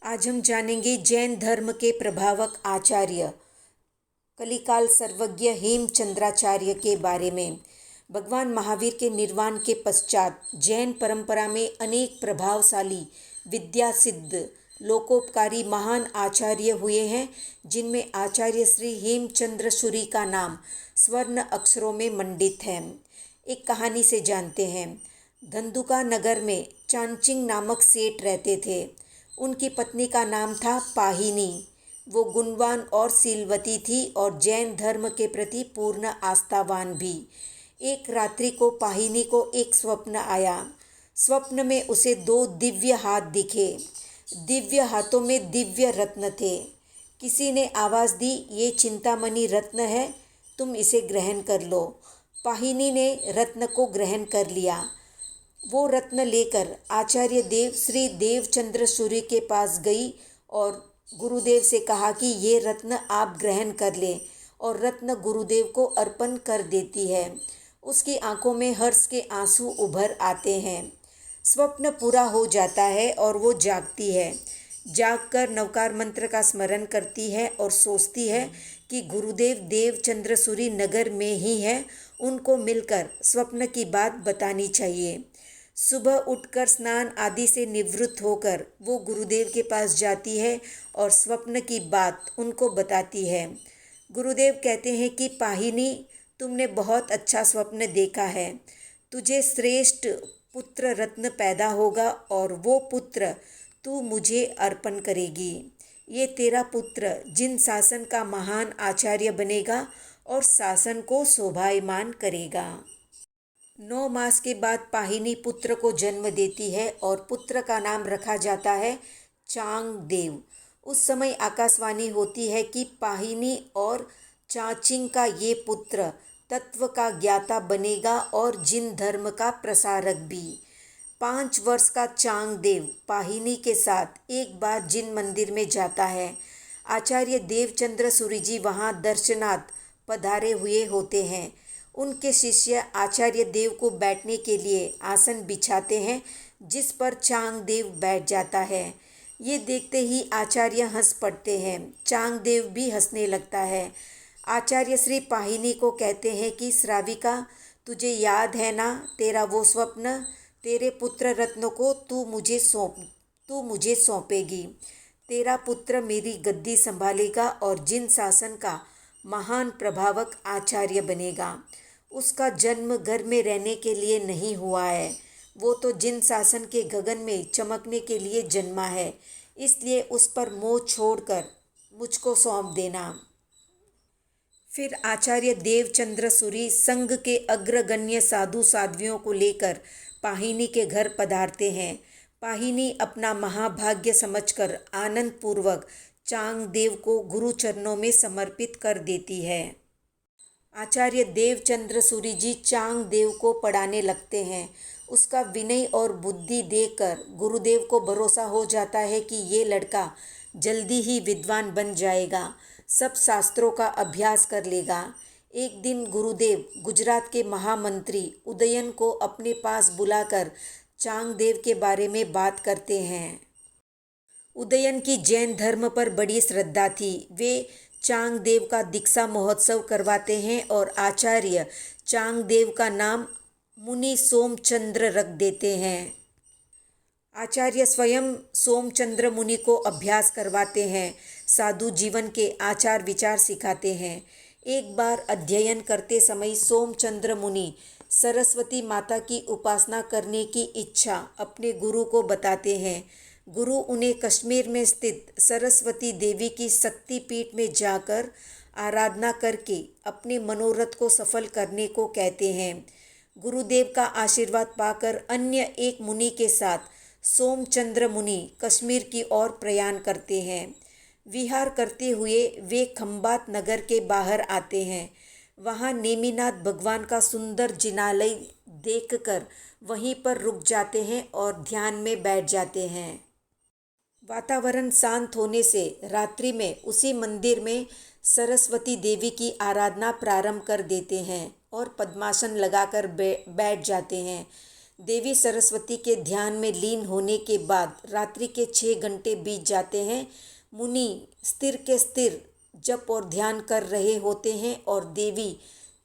आज हम जानेंगे जैन धर्म के प्रभावक आचार्य कलिकाल सर्वज्ञ हेमचंद्राचार्य के बारे में। भगवान महावीर के निर्वाण के पश्चात जैन परंपरा में अनेक प्रभावशाली विद्या सिद्ध लोकोपकारी महान आचार्य हुए हैं, जिनमें आचार्य श्री हेमचंद्र सूरी का नाम स्वर्ण अक्षरों में मंडित है। एक कहानी से जानते हैं। धंधुका नगर में चांचिंग नामक सेठ रहते थे। उनकी पत्नी का नाम था पाहिनी। वो गुणवान और शीलवती थी और जैन धर्म के प्रति पूर्ण आस्थावान भी। एक रात्रि को पाहिनी को एक स्वप्न आया। स्वप्न में उसे दो दिव्य हाथ दिखे। दिव्य हाथों में दिव्य रत्न थे। किसी ने आवाज़ दी, ये चिंतामणि रत्न है, तुम इसे ग्रहण कर लो। पाहिनी ने रत्न को ग्रहण कर लिया। वो रत्न लेकर आचार्य देव श्री देवचंद्र सूरी के पास गई और गुरुदेव से कहा कि ये रत्न आप ग्रहण कर लें, और रत्न गुरुदेव को अर्पण कर देती है। उसकी आंखों में हर्ष के आंसू उभर आते हैं। स्वप्न पूरा हो जाता है और वो जागती है। जागकर नवकार मंत्र का स्मरण करती है और सोचती है कि गुरुदेव देवचंद्र सूरी नगर में ही है, उनको मिलकर स्वप्न की बात बतानी चाहिए। सुबह उठकर स्नान आदि से निवृत्त होकर वो गुरुदेव के पास जाती है और स्वप्न की बात उनको बताती है। गुरुदेव कहते हैं कि पाहिनी, तुमने बहुत अच्छा स्वप्न देखा है। तुझे श्रेष्ठ पुत्र रत्न पैदा होगा और वो पुत्र तू मुझे अर्पण करेगी। ये तेरा पुत्र जिन शासन का महान आचार्य बनेगा और शासन को शोभायमान करेगा। 9 मास के बाद पाहिनी पुत्र को जन्म देती है और पुत्र का नाम रखा जाता है चांग देव। उस समय आकाशवाणी होती है कि पाहिनी और चाचिंग का ये पुत्र तत्व का ज्ञाता बनेगा और जिन धर्म का प्रसारक भी। 5 वर्ष का चांग देव पाहिनी के साथ एक बार जिन मंदिर में जाता है। आचार्य देवचंद्र सूरी जी वहाँ दर्शनार्थ पधारे हुए होते हैं। उनके शिष्य आचार्य देव को बैठने के लिए आसन बिछाते हैं, जिस पर चांग देव बैठ जाता है। ये देखते ही आचार्य हंस पड़ते हैं। चांग देव भी हंसने लगता है। आचार्य श्री पाहिनी को कहते हैं कि श्राविका, तुझे याद है ना तेरा वो स्वप्न? तेरे पुत्र रत्न को तू मुझे सौंपेगी। तेरा पुत्र मेरी गद्दी संभालेगा और जिन शासन का महान प्रभावक आचार्य बनेगा। उसका जन्म घर में रहने के लिए नहीं हुआ है, वो तो जिन शासन के गगन में चमकने के लिए जन्मा है। इसलिए उस पर मोह छोड़कर मुझको सौंप देना। फिर आचार्य देवचंद्र सूरी संघ के अग्रगण्य साधु साध्वियों को लेकर पाहिनी के घर पधारते हैं। पाहिनी अपना महाभाग्य समझकर आनंद पूर्वक चांग देव को गुरु चरणों में समर्पित कर देती है। आचार्य देवचंद्र सूरी जी चांग देव को पढ़ाने लगते हैं। उसका विनय और बुद्धि देखकर गुरुदेव को भरोसा हो जाता है कि ये लड़का जल्दी ही विद्वान बन जाएगा, सब शास्त्रों का अभ्यास कर लेगा। एक दिन गुरुदेव गुजरात के महामंत्री उदयन को अपने पास बुलाकर चांग देव के बारे में बात करते हैं। उदयन की जैन धर्म पर बड़ी श्रद्धा थी। वे चांग देव का दीक्षा महोत्सव करवाते हैं और आचार्य चांग देव का नाम मुनि सोमचंद्र रख देते हैं। आचार्य स्वयं सोमचंद्र मुनि को अभ्यास करवाते हैं, साधु जीवन के आचार विचार सिखाते हैं। एक बार अध्ययन करते समय सोमचंद्र मुनि सरस्वती माता की उपासना करने की इच्छा अपने गुरु को बताते हैं। गुरु उन्हें कश्मीर में स्थित सरस्वती देवी की शक्ति पीठ में जाकर आराधना करके अपने मनोरथ को सफल करने को कहते हैं। गुरुदेव का आशीर्वाद पाकर अन्य एक मुनि के साथ सोमचंद्र मुनि कश्मीर की ओर प्रयाण करते हैं। विहार करते हुए वे खंबात नगर के बाहर आते हैं। वहाँ नेमिनाथ भगवान का सुंदर जिनालय देखकर वहीं पर रुक जाते हैं और ध्यान में बैठ जाते हैं। वातावरण शांत होने से रात्रि में उसी मंदिर में सरस्वती देवी की आराधना प्रारंभ कर देते हैं और पद्मासन लगाकर बैठ जाते हैं। देवी सरस्वती के ध्यान में लीन होने के बाद रात्रि के 6 घंटे बीत जाते हैं। मुनि स्थिर के स्थिर जप और ध्यान कर रहे होते हैं और देवी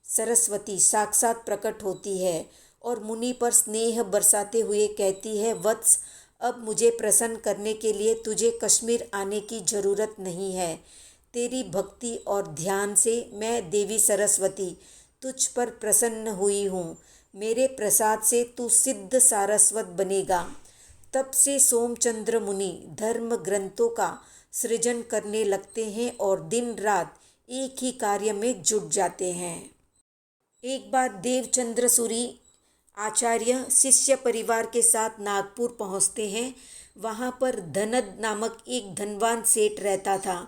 सरस्वती साक्षात प्रकट होती है और मुनि पर स्नेह बरसाते हुए कहती है, वत्स, अब मुझे प्रसन्न करने के लिए तुझे कश्मीर आने की ज़रूरत नहीं है। तेरी भक्ति और ध्यान से मैं देवी सरस्वती तुझ पर प्रसन्न हुई हूँ। मेरे प्रसाद से तू सिद्ध सारस्वत बनेगा। तब से सोमचंद्र मुनि धर्म ग्रंथों का सृजन करने लगते हैं और दिन रात एक ही कार्य में जुट जाते हैं। एक बार देवचंद्र सूरी आचार्य शिष्य परिवार के साथ नागपुर पहुंचते हैं। वहां पर धनद नामक एक धनवान सेठ रहता था।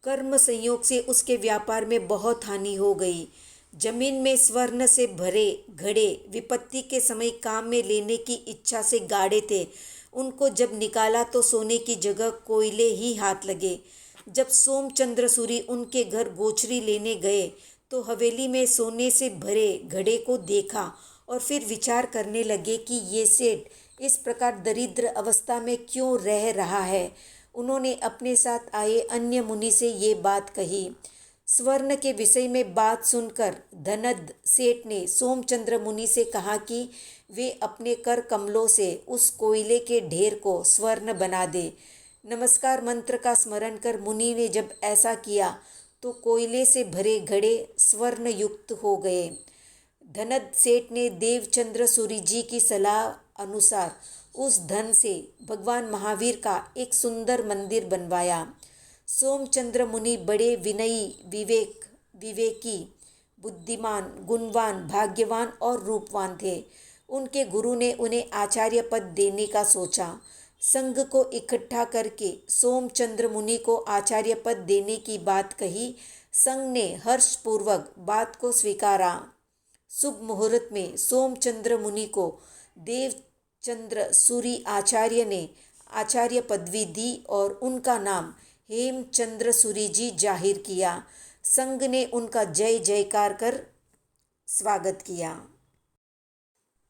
कर्म संयोग से उसके व्यापार में बहुत हानि हो गई। जमीन में स्वर्ण से भरे घड़े विपत्ति के समय काम में लेने की इच्छा से गाड़े थे। उनको जब निकाला तो सोने की जगह कोयले ही हाथ लगे। जब सोमचंद्र सूरी उनके घर गोचरी लेने गए तो हवेली में सोने से भरे घड़े को देखा और फिर विचार करने लगे कि ये सेठ इस प्रकार दरिद्र अवस्था में क्यों रह रहा है। उन्होंने अपने साथ आए अन्य मुनि से ये बात कही। स्वर्ण के विषय में बात सुनकर धनद सेठ ने सोमचंद्र मुनि से कहा कि वे अपने कर कमलों से उस कोयले के ढेर को स्वर्ण बना दे। नमस्कार मंत्र का स्मरण कर मुनि ने जब ऐसा किया तो कोयले से भरे घड़े स्वर्ण युक्त हो गए। धनद सेठ ने देवचंद्र सूरी जी की सलाह अनुसार उस धन से भगवान महावीर का एक सुंदर मंदिर बनवाया। सोमचंद्र मुनि बड़े विनयी, विवेकी, बुद्धिमान, गुणवान, भाग्यवान और रूपवान थे। उनके गुरु ने उन्हें आचार्य पद देने का सोचा। संघ को इकट्ठा करके सोमचंद्र मुनि को आचार्य पद देने की बात कही। संघ ने हर्षपूर्वक बात को स्वीकारा। शुभ मुहूर्त में सोमचंद्र मुनि को देवचंद्र सूरी आचार्य ने आचार्य पदवी दी और उनका नाम हेमचंद्र सूरी जी जाहिर किया। संघ ने उनका जय जयकार कर स्वागत किया।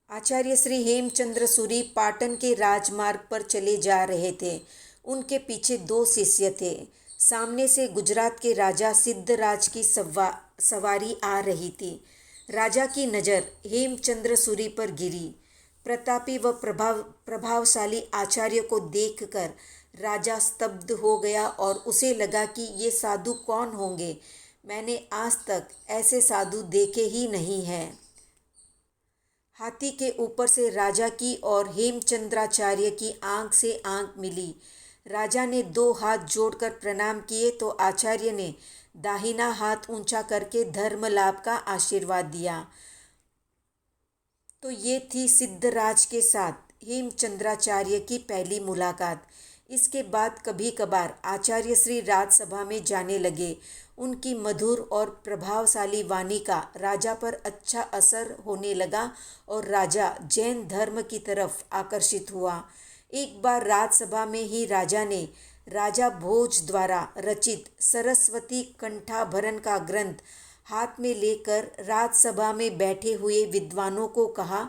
आचार्य श्री हेमचंद्र सूरी पाटन के राजमार्ग पर चले जा रहे थे। उनके पीछे 2 शिष्य थे। सामने से गुजरात के राजा सिद्धराज की सवारी आ रही थी। राजा की नज़र हेमचंद्र सूरी पर गिरी। प्रतापी व प्रभावशाली आचार्य को देखकर राजा स्तब्ध हो गया और उसे लगा कि ये साधु कौन होंगे। मैंने आज तक ऐसे साधु देखे ही नहीं हैं। हाथी के ऊपर से राजा की और हेमचंद्राचार्य की आंख से आंख मिली। राजा ने 2 हाथ जोड़कर प्रणाम किए तो आचार्य ने दाहिना हाथ ऊंचा करके धर्म लाभ का आशीर्वाद दिया। तो ये थी सिद्धराज के साथ हेमचंद्राचार्य की पहली मुलाकात। इसके बाद कभी कभार आचार्य श्री राजसभा में जाने लगे। उनकी मधुर और प्रभावशाली वाणी का राजा पर अच्छा असर होने लगा और राजा जैन धर्म की तरफ आकर्षित हुआ। एक बार राजसभा में ही राजा ने राजा भोज द्वारा रचित सरस्वती कंठाभरण का ग्रंथ हाथ में लेकर राजसभा में बैठे हुए विद्वानों को कहा,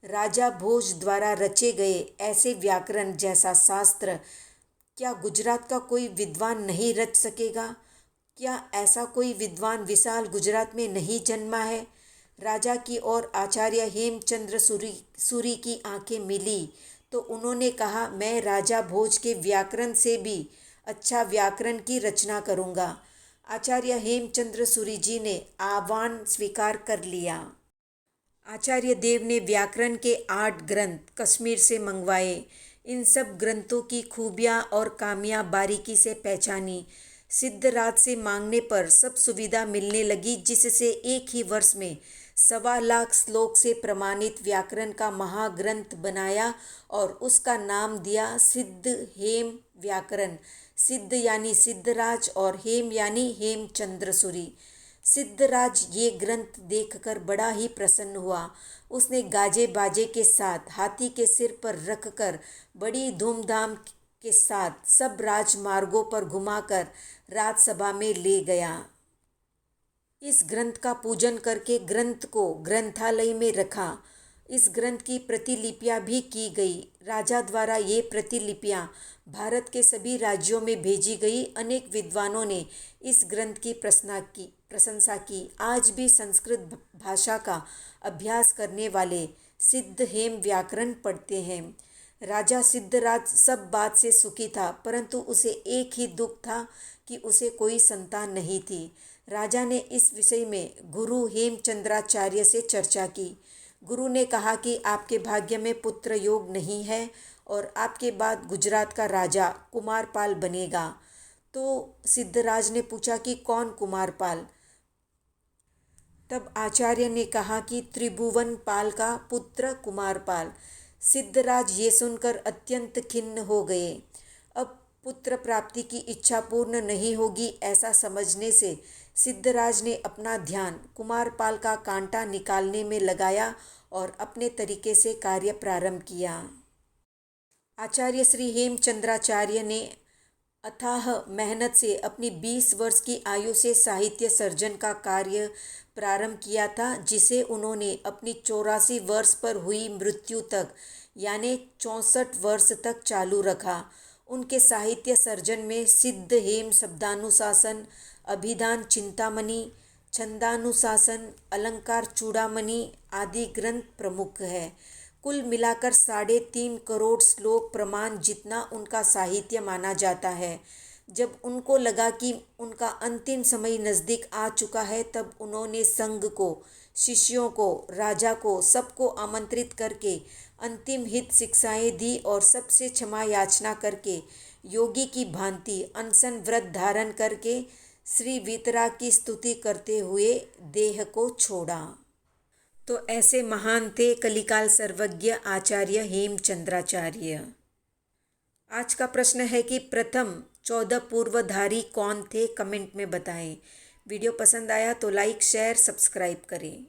राजा भोज द्वारा रचे गए ऐसे व्याकरण जैसा शास्त्र क्या गुजरात का कोई विद्वान नहीं रच सकेगा? क्या ऐसा कोई विद्वान विशाल गुजरात में नहीं जन्मा है? राजा की ओर आचार्य हेमचंद्र सूरी की आंखें मिली तो उन्होंने कहा, मैं राजा भोज के व्याकरण से भी अच्छा व्याकरण की रचना करूँगा। आचार्य हेमचंद्र सूरी जी ने आह्वान स्वीकार कर लिया। आचार्य देव ने व्याकरण के 8 ग्रंथ कश्मीर से मंगवाए। इन सब ग्रंथों की खूबियाँ और खामियाँ बारीकी से पहचानी। सिद्धराज से मांगने पर सब सुविधा मिलने लगी, जिससे एक ही वर्ष में 1.25 लाख श्लोक से प्रमाणित व्याकरण का महाग्रंथ बनाया और उसका नाम दिया सिद्ध हेम व्याकरण। सिद्ध यानी सिद्धराज और हेम यानी हेमचंद्र सूरी। सिद्धराज ये ग्रंथ देखकर बड़ा ही प्रसन्न हुआ। उसने गाजे बाजे के साथ हाथी के सिर पर रखकर बड़ी धूमधाम के साथ सब राजमार्गों पर घुमाकर राजसभा में ले गया। इस ग्रंथ का पूजन करके ग्रंथ को ग्रंथालय में रखा। इस ग्रंथ की प्रतिलिपियां भी की गई। राजा द्वारा ये प्रतिलिपियां भारत के सभी राज्यों में भेजी गई। अनेक विद्वानों ने इस ग्रंथ की प्रशंसा की। आज भी संस्कृत भाषा का अभ्यास करने वाले सिद्ध हेम व्याकरण पढ़ते हैं। राजा सिद्धराज सब बात से सुखी था, परंतु उसे एक ही दुख था कि उसे कोई संतान नहीं थी। राजा ने इस विषय में गुरु हेमचंद्राचार्य से चर्चा की। गुरु ने कहा कि आपके भाग्य में पुत्र योग नहीं है और आपके बाद गुजरात का राजा कुमारपाल बनेगा। तो सिद्धराज ने पूछा कि कौन कुमारपाल? तब आचार्य ने कहा कि त्रिभुवन पाल का पुत्र कुमारपाल। सिद्धराज ये सुनकर अत्यंत खिन्न हो गए। अब पुत्र प्राप्ति की इच्छा पूर्ण नहीं होगी, ऐसा समझने से सिद्धराज ने अपना ध्यान कुमारपाल का कांटा निकालने में लगाया और अपने तरीके से कार्य प्रारंभ किया। आचार्य श्री हेमचंद्राचार्य ने अथाह मेहनत से अपनी 20 वर्ष की आयु से साहित्य सर्जन का कार्य प्रारंभ किया था, जिसे उन्होंने अपनी 84 वर्ष पर हुई मृत्यु तक यानी 64 वर्ष तक चालू रखा। उनके साहित्य सर्जन में सिद्ध हेम शब्दानुशासन, अभिधान चिंतामणि, छंदानुशासन, अलंकार चूड़ामणि आदि ग्रंथ प्रमुख है। कुल मिलाकर 3.5 करोड़ श्लोक प्रमाण जितना उनका साहित्य माना जाता है। जब उनको लगा कि उनका अंतिम समय नज़दीक आ चुका है, तब उन्होंने संघ को, शिष्यों को, राजा को, सबको आमंत्रित करके अंतिम हित शिक्षाएं दी और सबसे क्षमा याचना करके योगी की भांति अनशन व्रत धारण करके श्री वीतराग की स्तुति करते हुए देह को छोड़ा। तो ऐसे महान थे कलिकाल सर्वज्ञ आचार्य हेमचंद्राचार्य। आज का प्रश्न है कि प्रथम 14 पूर्वधारी कौन थे? कमेंट में बताएं। वीडियो पसंद आया तो लाइक, शेयर, सब्सक्राइब करें।